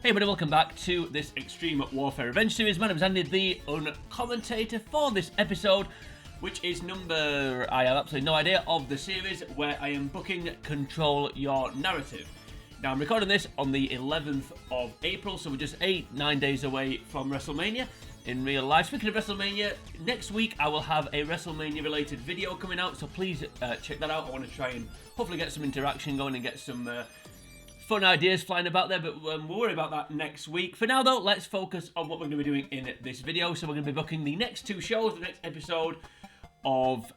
Hey everybody, welcome back to this Extreme Warfare Revenge series. My name is Andy, the commentator for this episode, which is number, I have absolutely no idea, of the series where I am booking Control Your Narrative. Now I'm recording this on the 11th of April, so we're just 9 days away from WrestleMania in real life. Speaking of WrestleMania, next week I will have a WrestleMania related video coming out, so please check that out. I want to try and hopefully get some interaction going and get some fun ideas flying about there, but we'll worry about that next week. For now though, let's focus on what we're going to be doing in this video. So we're going to be booking the next two shows, the next episode of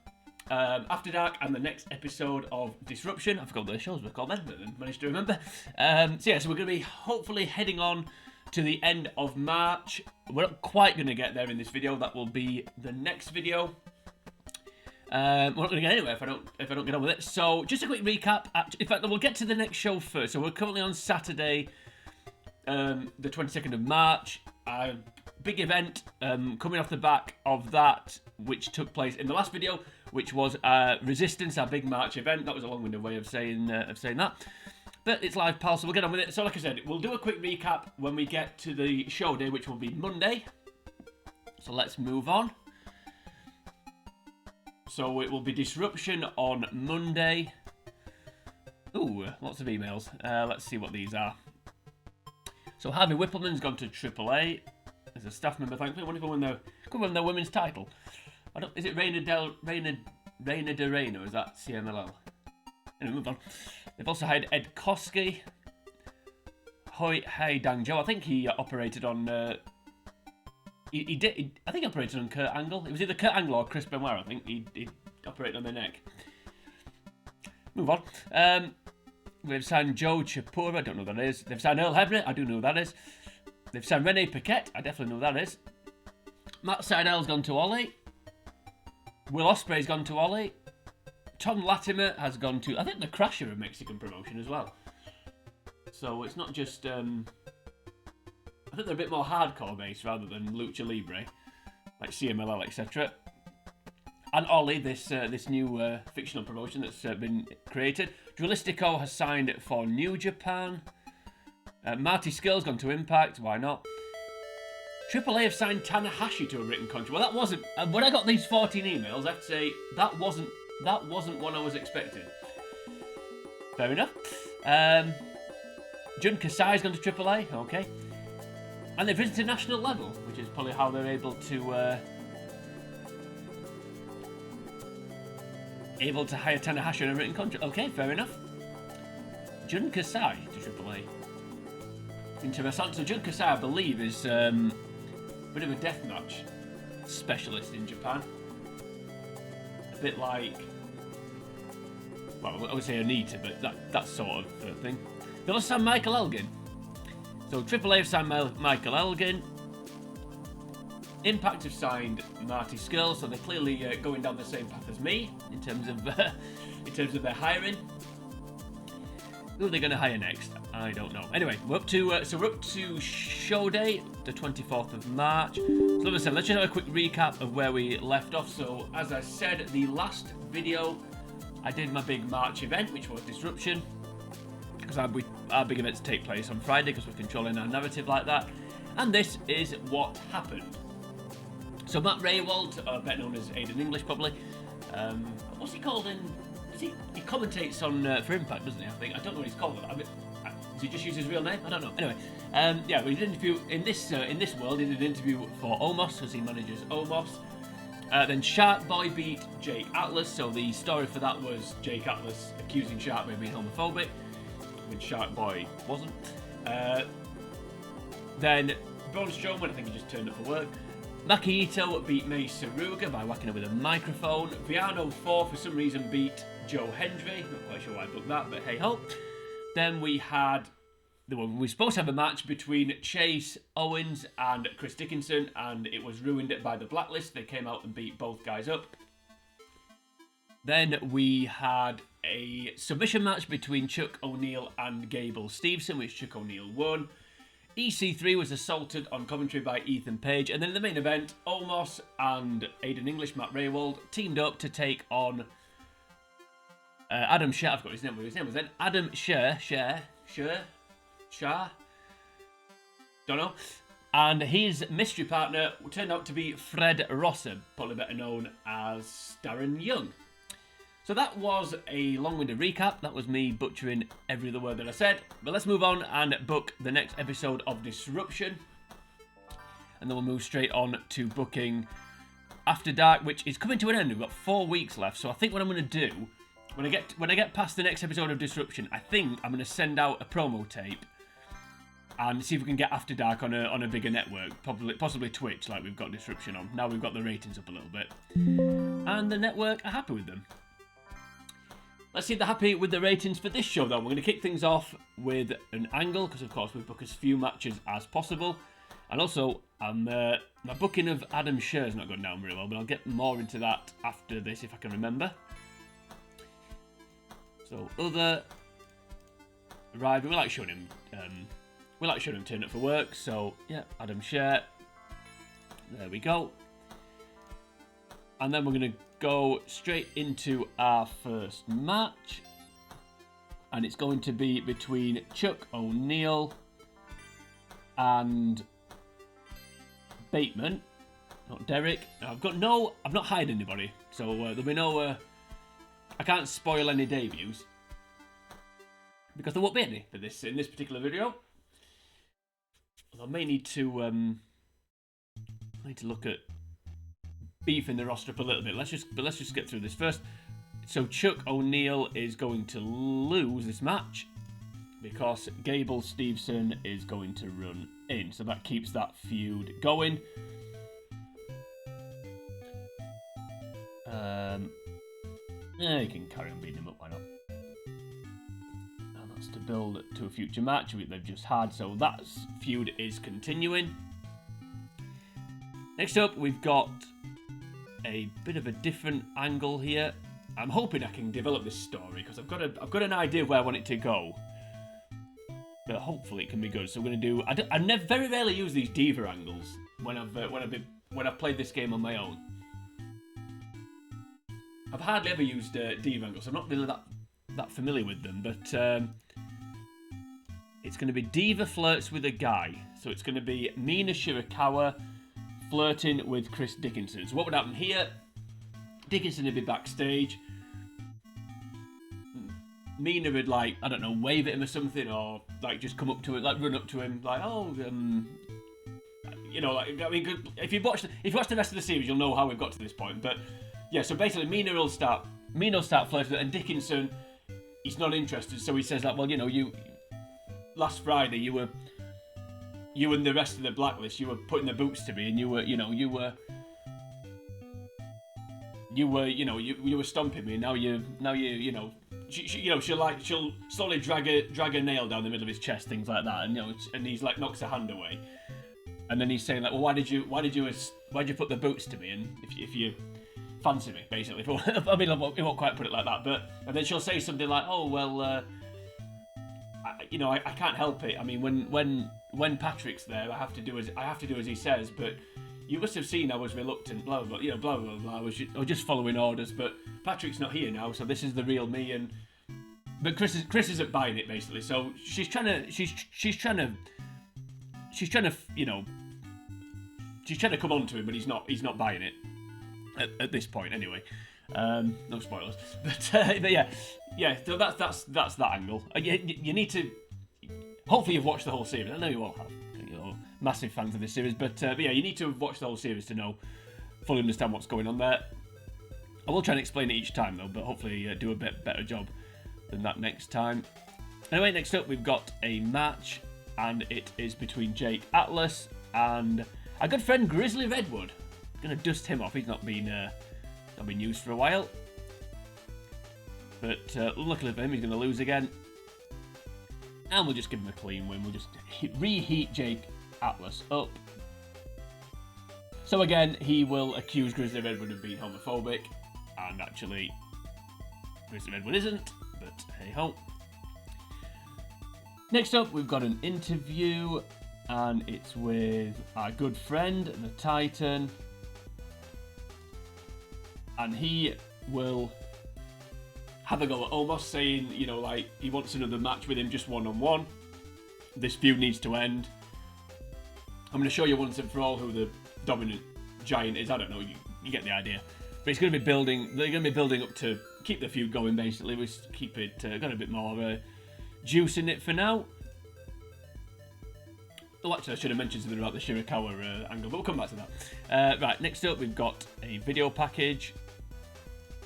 After Dark and the next episode of Disruption. I forgot what the shows were called then, but I managed to remember. So we're going to be hopefully heading on to the end of March. We're not quite going to get there in this video. That will be the next video. We're not going to get anywhere if I don't get on with it. So just a quick recap. In fact, we'll get to the next show first. So we're currently on Saturday, the 22nd of March. Big event coming off the back of that, which took place in the last video, which was Resistance, our big March event. That was a long-winded way of saying that. But it's live, pal, so we'll get on with it. So like I said, we'll do a quick recap when we get to the show day, which will be Monday. So let's move on. So it will be Disruption on Monday. Ooh, lots of emails. Let's see what these are. So Harvey Whippleman's gone to AAA as a staff member, thankfully. I wonder if could win their women's title. Is it Reina de Reina, or is that CMLL? Anyway, move on. They've also hired Ed Koski. Hoi Hei Dang Zhou. I think he operated on... He did. I think he operated on Kurt Angle. It was either Kurt Angle or Chris Benoit. I think he operated on their neck. Move on. They've signed Joe Chapura. I don't know who that is. They've signed Earl Hebner. I do know who that is. They've signed Renee Paquette. I definitely know who that is. Matt Seidel's gone to Ollie. Will Ospreay's gone to Ollie. Tom Latimer has gone to... I think the Crasher, a Mexican promotion as well. So it's not just... I think they're a bit more hardcore based rather than Lucha Libre, like CMLL, etc. And Ollie, this new fictional promotion that's been created. Drilistico has signed for New Japan. Marty Skill's gone to Impact. Why not? AAA have signed Tanahashi to a written contract. Well, that wasn't. When I got these 14 emails, I have to say that wasn't what I was expecting. Fair enough. Jun Kasai's gone to AAA. Okay. And they've risen to national level, which is probably how they're able to hire Tanahashi on a written contract. Okay, fair enough. Jun Kasai to AAA. Interesting. So Jun Kasai, I believe, is a bit of a deathmatch specialist in Japan. A bit like, well, I would say Anita, but that sort of thing. They also signed Michael Elgin. So AAA have signed Michael Elgin. Impact have signed Marty Skrull, so they're clearly going down the same path as me in terms of their hiring. Who are they going to hire next? I don't know. Anyway, we're up to show day, the 24th of March. So like I said, let's just have a quick recap of where we left off. So as I said, the last video, I did my big March event, which was Disruption. Because our big events take place on Friday because we're controlling our narrative like that. And this is what happened. So Matt Raywald, better known as Aiden English probably, what's he called in... He commentates on for Impact, doesn't he? I don't know what he's called. Does he just use his real name? I don't know. Anyway, we did an interview in this world. He did an interview for Omos because he manages Omos. Then Shark Boy beat Jake Atlas. So the story for that was Jake Atlas accusing Shark Boy of being homophobic, which Shark Boy wasn't. Then Braun Strowman, I think he just turned up for work. Maki Ito beat Mei Saruga by whacking her with a microphone. Viano 4 for some reason beat Joe Hendry. Not quite sure why I booked that, but hey ho. Then we were supposed to have a match between Chase Owens and Chris Dickinson, and it was ruined by the Blacklist. They came out and beat both guys up. Then we had a submission match between Chuck O'Neill and Gable Steveson, which Chuck O'Neill won. EC3 was assaulted on commentary by Ethan Page, and then in the main event, Omos and Aiden English, Matt Raywald, teamed up to take on Adam Scherr. I forgot his name was then. Adam Scherr. don't know. And his mystery partner turned out to be Fred Rosser, probably better known as Darren Young. So that was a long-winded recap. That was me butchering every other word that I said. But let's move on and book the next episode of Disruption. And then we'll move straight on to booking After Dark, which is coming to an end. We've got 4 weeks left. So I think what I'm going to do, when I get past the next episode of Disruption, I think I'm going to send out a promo tape and see if we can get After Dark on a bigger network, possibly Twitch, like we've got Disruption on. Now we've got the ratings up a little bit. And the network are happy with them. Let's see if they're happy with the ratings for this show, though. We're going to kick things off with an angle, because, of course, we book as few matches as possible. And also, my booking of Adam Scherr is not going down very well, but I'll get more into that after this, if I can remember. So, other rival, we like showing him turn up for work. So, yeah, Adam Scherr. There we go. And then we're going to go straight into our first match, and it's going to be between Chuck O'Neill and Bateman, not Derek. I'm not hiding anybody, so there'll be no. I can't spoil any debuts because there won't be any for this in this particular video. I may need to look at beefing the roster up a little bit. Let's just get through this first. So Chuck O'Neill is going to lose this match because Gable Steveson is going to run in. So that keeps that feud going. Yeah, you can carry on beating him up, why not? And that's to build to a future match which they've just had. So that feud is continuing. Next up, we've got a bit of a different angle here. I'm hoping I can develop this story because I've got an idea of where I want it to go, but hopefully it can be good. So we're going to do. I very rarely use these diva angles when I've played this game on my own. I've hardly ever used diva angles. I'm not really that familiar with them, but it's going to be Diva flirts with a guy. So it's going to be Mina Shirakawa flirting with Chris Dickinson. So what would happen here? Dickinson would be backstage. Mina would, like, I don't know, wave at him or something, or like just come up to him, like run up to him, like, oh, you know, like, I mean, if you watch the rest of the series, you'll know how we've got to this point. But yeah, so basically, Mina will start flirting, and Dickinson, he's not interested, so he says like, well, you know, last Friday you and the rest of the blacklist, you were putting the boots to me, and you were stomping me. Now you know, she'll slowly drag a nail down the middle of his chest, things like that, and and he's like knocks her hand away, and then he's saying like, well, why did you put the boots to me? And if you fancy me, basically. I mean, he won't quite put it like that, but and then she'll say something like, oh well, I can't help it. I mean, when Patrick's there, I have to do as he says. But you must have seen I was reluctant. Blah blah blah. Blah blah blah. I was just following orders. But Patrick's not here now, so this is the real me. But Chris isn't buying it, basically. So she's trying to come on to him, but he's not buying it at this point anyway. No spoilers. But yeah. So that's that angle. You need to. Hopefully you've watched the whole series. I know you all have. You're massive fans of this series, but yeah, you need to have watched the whole series to fully understand what's going on there. I will try and explain it each time though, but hopefully do a bit better job than that next time. Anyway, next up we've got a match, and it is between Jake Atlas and our good friend Grizzly Redwood. Gonna dust him off. He's not been used for a while. But luckily for him, he's going to lose again. And we'll just give him a clean win. We'll just reheat Jake Atlas up. So again, he will accuse Grizzly Redwood of being homophobic. And actually, Grizzly Redwood isn't. But hey ho. Next up, we've got an interview. And it's with our good friend, the Titan. And he will have a go at Omos, saying, like, he wants another match with him just one-on-one. This feud needs to end. I'm going to show you once and for all who the dominant giant is. I don't know, you get the idea. But it's going to be building, they're going to be building up to keep the feud going, basically. We keep it, got a bit more juice in it for now. Oh, actually, I should have mentioned something about the Shirakawa angle, but we'll come back to that. Right, next up, we've got a video package.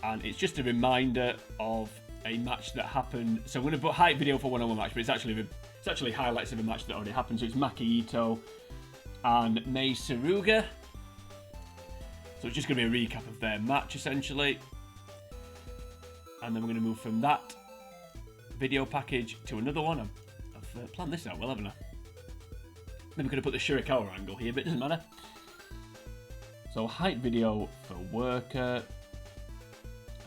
And it's just a reminder of a match that happened. So I'm going to put hype video for one-on-one match, but it's actually highlights of a match that already happened. So it's Maki Ito and Mei Suruga. So it's just going to be a recap of their match, essentially. And then we're going to move from that video package to another one. I've planned this out well, haven't I? Maybe we could have put the Shirakawa angle here, but it doesn't matter. So hype video for Worker.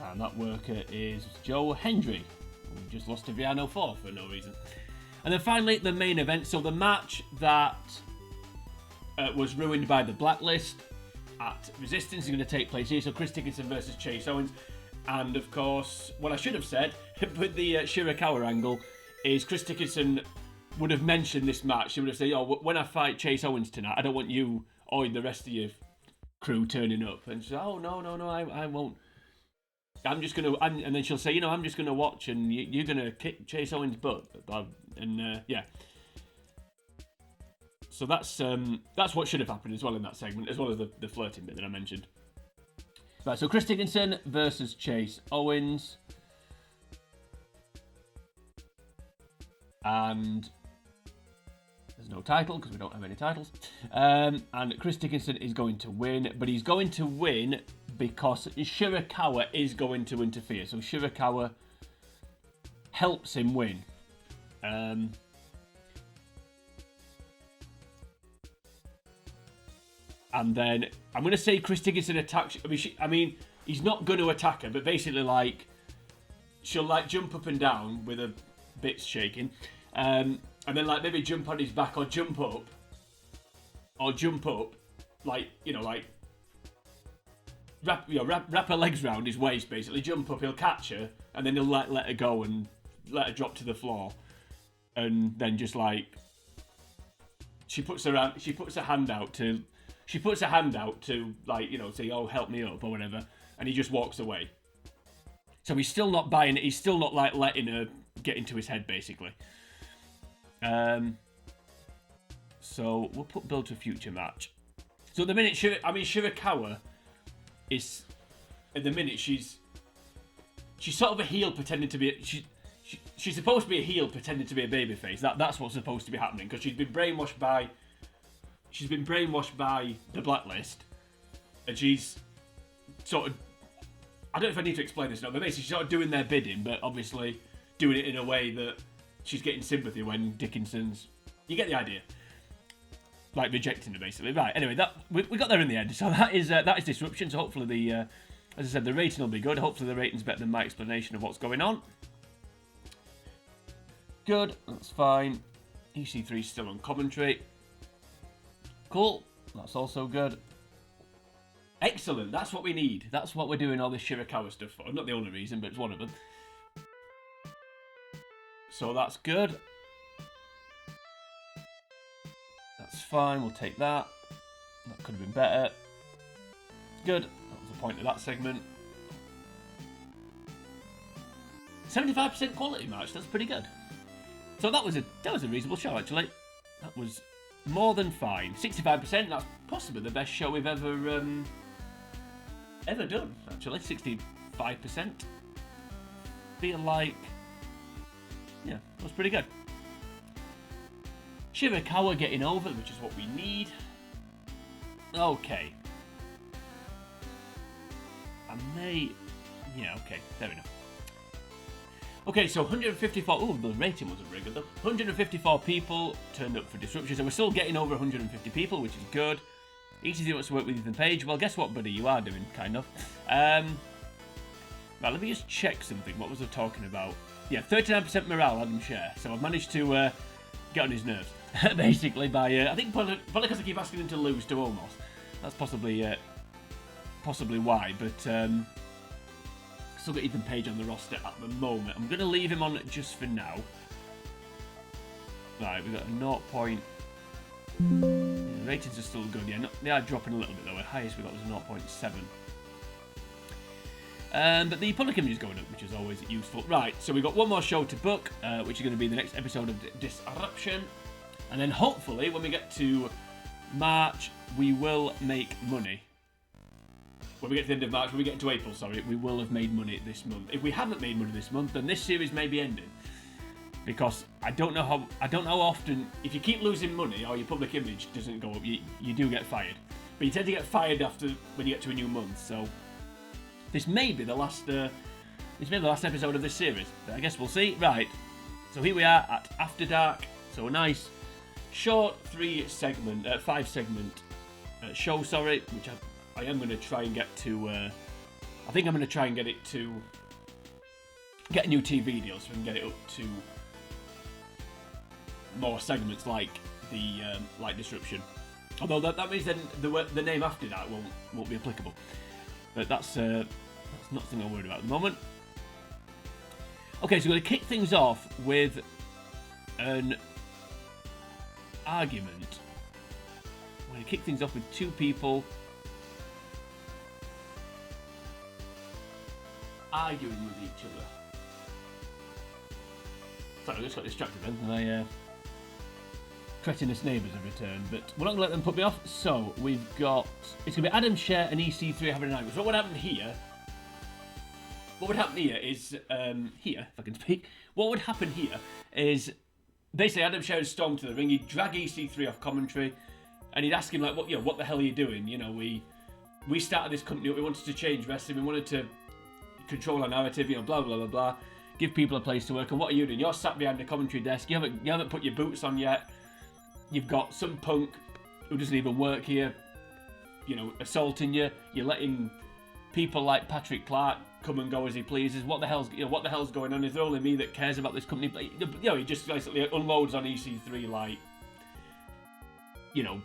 And that worker is Joe Hendry, who just lost to Viano 4 for no reason. And then finally, the main event. So the match that was ruined by the blacklist at Resistance is going to take place here. So Chris Dickinson versus Chase Owens. And of course, what I should have said with the Shirakawa angle is Chris Dickinson would have mentioned this match. He would have said, "Oh, when I fight Chase Owens tonight, I don't want you or the rest of your crew turning up." And she's like, "Oh, no, I won't. I'm just going to," and then she'll say, "I'm just going to watch and you're going to kick Chase Owens' butt." And yeah. So that's what should have happened as well in that segment, as well as the flirting bit that I mentioned. Right, so Chris Dickinson versus Chase Owens. And there's no title because we don't have any titles. And Chris Dickinson is going to win, but he's going to win because Shirakawa is going to interfere. So Shirakawa helps him win. And then I'm going to say Chris Dickinson attacks. I mean, he's not going to attack her, but basically, like, she'll like jump up and down with her bits shaking, and then like maybe jump on his back or jump up, like like wrap her legs round his waist, basically jump up. He'll catch her, and then he'll let her go and let her drop to the floor, and then just like she puts her hand out to like say, "Oh, help me up" or whatever, and he just walks away. So he's still not buying it. He's still not like letting her get into his head, basically. So we'll put build to a future match. So at the minute, Shirakawa is at the minute she's sort of a heel pretending to be she's supposed to be a heel pretending to be a babyface. That's what's supposed to be happening because she's been brainwashed by the blacklist, and she's sort of, I don't know if I need to explain this now, but basically she's sort of doing their bidding, but obviously doing it in a way that she's getting sympathy when Dickinson's, you get the idea, like rejecting her basically. Right, anyway, that we got there in the end. So that is Disruption. So hopefully as I said, the rating will be good. Hopefully the rating's better than my explanation of what's going on. Good, that's fine. EC3's still on commentary. Cool, that's also good. Excellent, that's what we need. That's what we're doing all this Shirakawa stuff for. Not the only reason, but it's one of them. So that's good. That's fine, we'll take that. That could have been better. Good, that was the point of that segment. 75% quality match, that's pretty good. So that was a reasonable show, actually. That was more than fine. 65%, that's possibly the best show we've ever done, actually. 65%. Feel like, yeah, that was pretty good. Shirakawa getting over, which is what we need. Okay. Yeah, okay, fair enough. Okay, so 154, oh, the rating wasn't very good though. 154 people turned up for Disruption, so we're still getting over 150 people, which is good. Easy wants to work with Ethan Page. Well, guess what, buddy? You are doing, kind of. Right, let me just check something. What was I talking about? Yeah, 39% morale, Adam Scherr. So I've managed to get on his nerves, basically, by, I think probably because I keep asking him to lose to Omos. That's possibly why, but still got Ethan Page on the roster at the moment. I'm going to leave him on just for now. Right, we've got a 0. Yeah, Ratings are still good. Yeah, they are dropping a little bit though. The highest we got was 0.7. But the public image is going up, which is always useful. Right, so we've got one more show to book, which is going to be the next episode of Disruption. And then hopefully, when we get to March, we will make money. When we get to the end of March, when we get into April, sorry, we will have made money this month. If we haven't made money this month, then this series may be ending. Because I don't know how often, if you keep losing money or your public image doesn't go up, you do get fired. But you tend to get fired after when you get to a new month, so this may be the last episode of this series. But I guess we'll see. Right, so here we are at After Dark. So a nice short 5 segment show, sorry, which I am going to try and get to. I think I'm going to try and get it to get a new TV deal so we can get it up to more segments like the Disruption. Although that means then the name After Dark won't be applicable. But that's not something I'm worried about at the moment. Okay, so we're going to kick things off with an argument. We're going to kick things off with two people arguing with each other. Sorry, I just got distracted then. My cretinous neighbours have returned, but we're not going to let them put me off. So we've got, it's going to be Adam, Scherr and EC3 having an argument. So what would happen here? Is here, if I can speak. What would happen here is basically Adam Scherr would storm to the ring. He'd drag EC3 off commentary, and he'd ask him like, what the hell are you doing? You know, we started this company. We wanted to change wrestling. We wanted to control our narrative. You know, blah blah blah blah. Give people a place to work. And what are you doing? You're sat behind the commentary desk. You haven't put your boots on yet. You've got some punk who doesn't even work here, you know, assaulting you. You're letting people like Patrick Clark come and go as he pleases. What the hell's going on? Is there only me that cares about this company? But, you know, he just basically unloads on EC3 like, you know,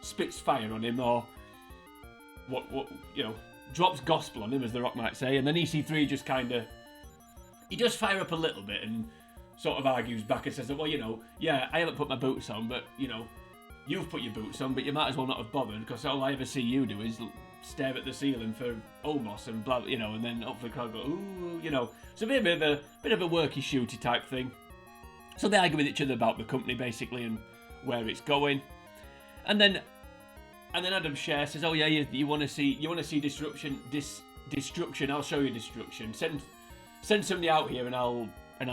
spits fire on him, or what you know, drops gospel on him, as The Rock might say. And then EC3 just kind of, he does fire up a little bit and sort of argues back and says that, well, you know, yeah, I haven't put my boots on, but, you know, you've put your boots on, but you might as well not have bothered, because all I ever see you do is stare at the ceiling for Omos and blah, you know, and then up the crowd go, ooh, you know. So a bit of a worky shooty type thing. So they argue with each other about the company basically and where it's going. And then Adam Scherr says, oh yeah, you want to see destruction, I'll show you destruction. Send somebody out here and I'll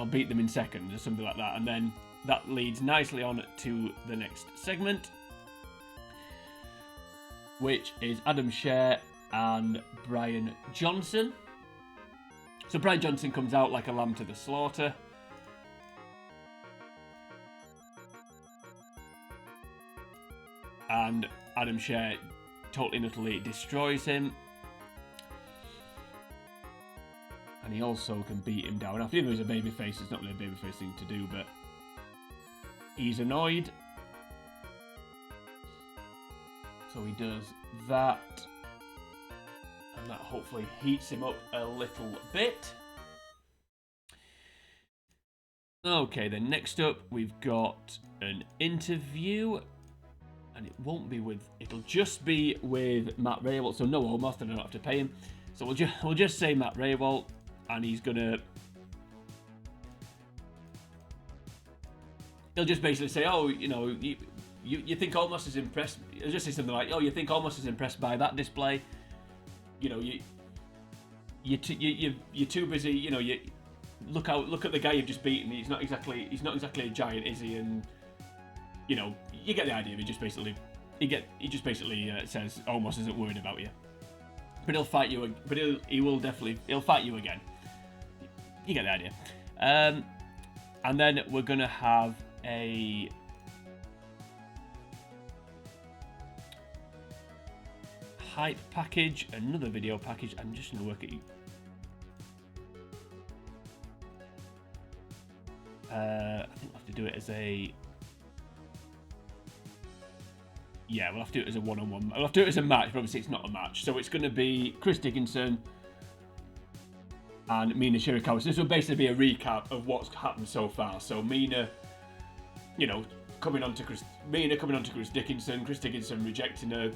beat them in seconds or something like that. And then that leads nicely on to the next segment, which is Adam Scherr and Brian Johnson. So Brian Johnson comes out like a lamb to the slaughter. And Adam Scherr totally and utterly destroys him. And he also can beat him down. After, even though he's a babyface, it's not really a babyface thing to do, but he's annoyed. So he does that. And that hopefully heats him up a little bit. Okay, then next up we've got an interview. And it'll just be with Matt Raywalt. So no Omos, I don't have to pay him. So we'll just say Matt Raywalt. And he'll just basically say, oh, you know, you think Omos is impressed. He'll just say something like, oh, you think Omos is impressed by that display? You know, you're too busy. You know, you look at the guy you've just beaten. He's not exactly a giant, is he? And you know, you get the idea. He just basically says Omos isn't worried about you, but he'll fight you. But he'll fight you again. You get the idea. And then we're gonna have a hype package, another video package. I'm just gonna work at you. I think we'll have to do it as a. Yeah, we'll have to do it as a one-on-one. We'll have to do it as a match, but obviously it's not a match. So it's going to be Chris Dickinson and Mina Shirakawa. So this will basically be a recap of what's happened so far. So Mina, you know, Mina coming on to Chris Dickinson, Chris Dickinson rejecting her,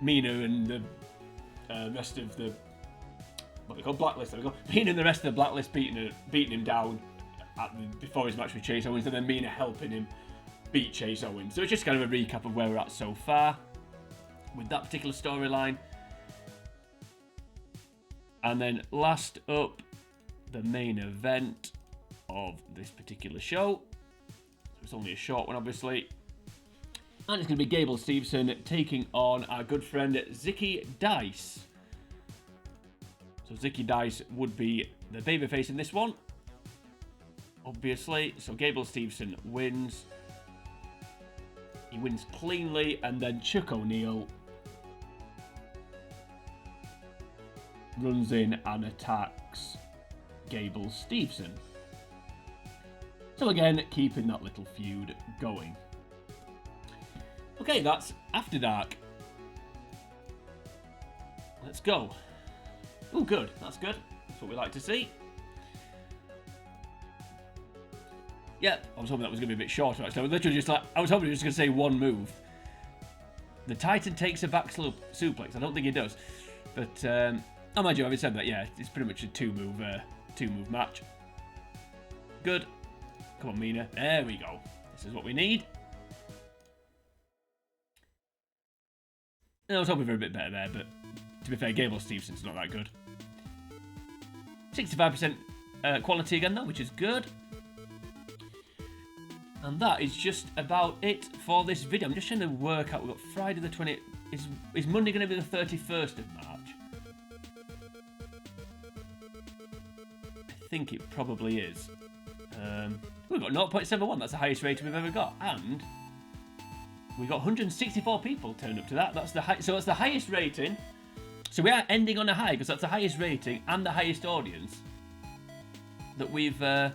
Mina and the rest of the, what they call blacklist, there we go. Mina and the rest of the blacklist beating him down before his match with Chase Owens, and then Mina helping him beat Chase Owens. So it's just kind of a recap of where we're at so far with that particular storyline. And then last up, the main event of this particular show. So it's only a short one, obviously. And it's going to be Gable Steveson taking on our good friend Zicky Dice. So Zicky Dice would be the babyface in this one, obviously. So Gable Steveson wins. He wins cleanly, and then Chuck O'Neill runs in and attacks Gable Steveson. So again, keeping that little feud going. Okay, that's After Dark. Let's go. Oh, good. That's good. That's what we like to see. Yeah, I was hoping that was going to be a bit shorter, actually. I was literally just like, I was hoping he was just going to say one move. The Titan takes a back suplex. I don't think he does. But, I mind you, having said that, yeah, it's pretty much a two-move match. Good. Come on, Mina. There we go. This is what we need. I was hoping for a bit better there, but to be fair, Gable Stevenson's not that good. 65% quality again, though, which is good. And that is just about it for this video. I'm just trying to work out. We've got Friday the 20th. Is Monday going to be the 31st of March? I think it probably is. We've got 0.71. That's the highest rating we've ever got. And we got 164 people turned up to that. That's the highest rating. So we are ending on a high because that's the highest rating and the highest audience that we've ever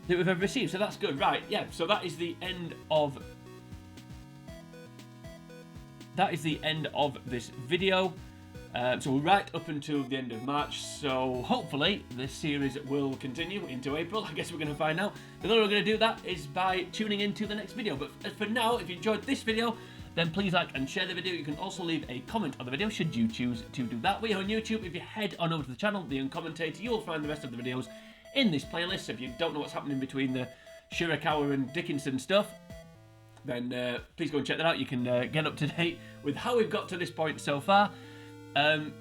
received. So that's good, right? Yeah. So that is the end of this video. So we're right up until the end of March. So hopefully this series will continue into April. I guess we're going to find out. The only way we're going to do that is by tuning into the next video. But for now, if you enjoyed this video, then please like and share the video. You can also leave a comment on the video should you choose to do that. We're on YouTube. If you head on over to the channel, The Uncommentator, you will find the rest of the videos in this playlist. So if you don't know what's happening between the Shirakawa and Dickinson stuff, then please go and check that out. You can get up to date with how we've got to this point so far.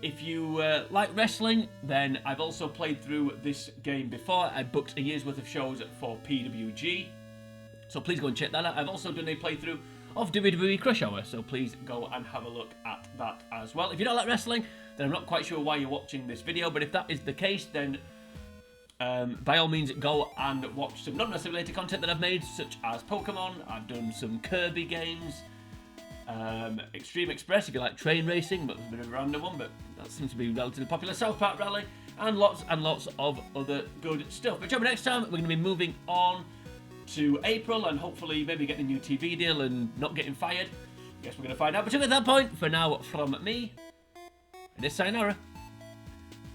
If you like wrestling, then I've also played through this game before. I booked a year's worth of shows for PWG, so please go and check that out. I've also done a playthrough of WWE Crush Hour, so please go and have a look at that as well. If you don't like wrestling, then I'm not quite sure why you're watching this video, but if that is the case, then by all means go and watch some non-wrestling related content that I've made, such as Pokemon. I've done some Kirby games, Extreme Express if you like train racing, but it's a bit of a random one, but that seems to be relatively popular. South Park Rally, and lots of other good stuff. But join me next time. We're going to be moving on to April and hopefully maybe getting a new TV deal and not getting fired. I guess we're going to find out. But at that point, for now, from me, it is sayonara.